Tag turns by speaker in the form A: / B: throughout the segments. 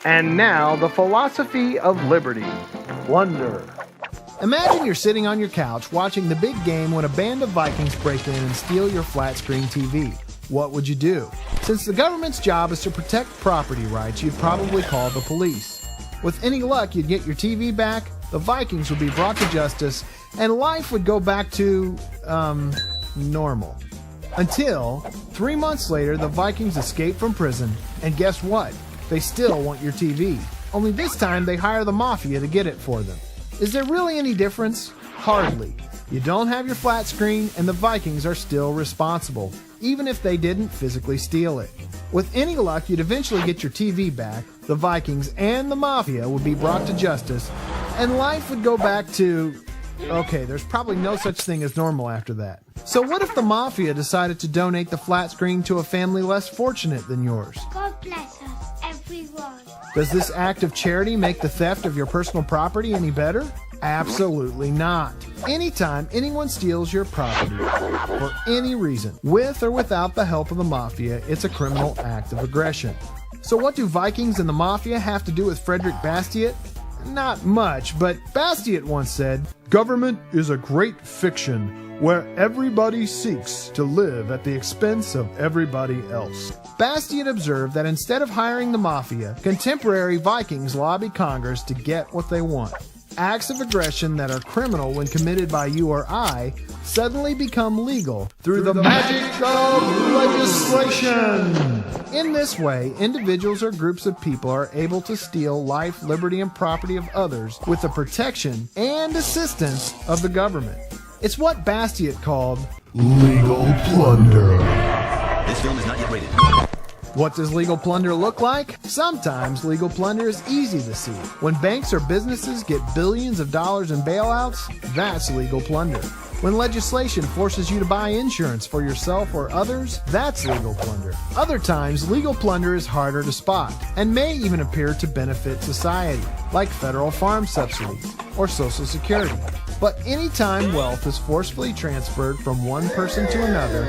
A: And now, the philosophy of liberty. Plunder.
B: Imagine you're sitting on your couch watching the big game when a band of Vikings break in and steal your flat-screen TV. What would you do? Since the government's job is to protect property rights, you'd probably call the police. With any luck, you'd get your TV back, the Vikings would be brought to justice, and life would go back to, normal. Until, 3 months later, the Vikings escape from prison, and guess what? They still want your TV. Only this time they hire the mafia to get it for them. Is there really any difference? Hardly. You don't have your flat screen, and the Vikings are still responsible, even if they didn't physically steal it. With any luck, you'd eventually get your TV back, the Vikings and the mafia would be brought to justice, and life would go back to... Okay, there's probably no such thing as normal after that. So what if the mafia decided to donate the flat screen to a family less fortunate than yours?
C: God bless us, everyone.
B: Does this act of charity make the theft of your personal property any better? Absolutely not. Anytime anyone steals your property, for any reason, with or without the help of the mafia, it's a criminal act of aggression. So what do Vikings and the mafia have to do with Frédéric Bastiat? Not much, but Bastiat once said, "Government is a great fiction where everybody seeks to live at the expense of everybody else." Bastiat observed that instead of hiring the mafia, contemporary Vikings lobby Congress to get what they want. Acts of aggression that are criminal when committed by you or I suddenly become legal through the magic of legislation. In this way, individuals or groups of people are able to steal life, liberty, and property of others with the protection and assistance of the government. It's what Bastiat called legal plunder.
D: This film is not yet rated.
B: What does legal plunder look like? Sometimes legal plunder is easy to see. When banks or businesses get billions of dollars in bailouts, that's legal plunder. When legislation forces you to buy insurance for yourself or others, that's legal plunder. Other times, legal plunder is harder to spot and may even appear to benefit society, like federal farm subsidies or Social Security. But anytime wealth is forcefully transferred from one person to another,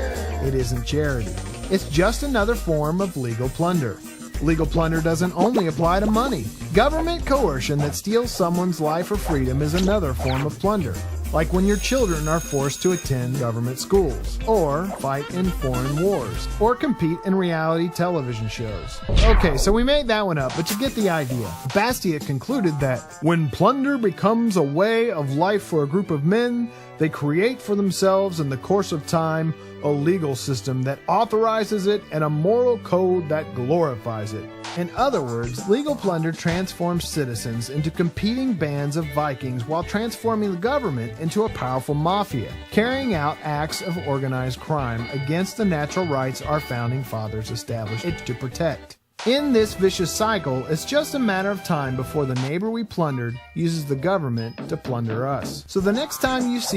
B: it isn't charity. It's just another form of legal plunder. Legal plunder doesn't only apply to money. Government coercion that steals someone's life or freedom is another form of plunder. Like when your children are forced to attend government schools, or fight in foreign wars, or compete in reality television shows. Okay, so we made that one up, but you get the idea. Bastiat concluded that when plunder becomes a way of life for a group of men, they create for themselves in the course of time a legal system that authorizes it and a moral code that glorifies it. In other words, legal plunder transforms citizens into competing bands of Vikings while transforming the government into a powerful mafia, carrying out acts of organized crime against the natural rights our founding fathers established it to protect. In this vicious cycle, it's just a matter of time before the neighbor we plundered uses the government to plunder us. So the next time you see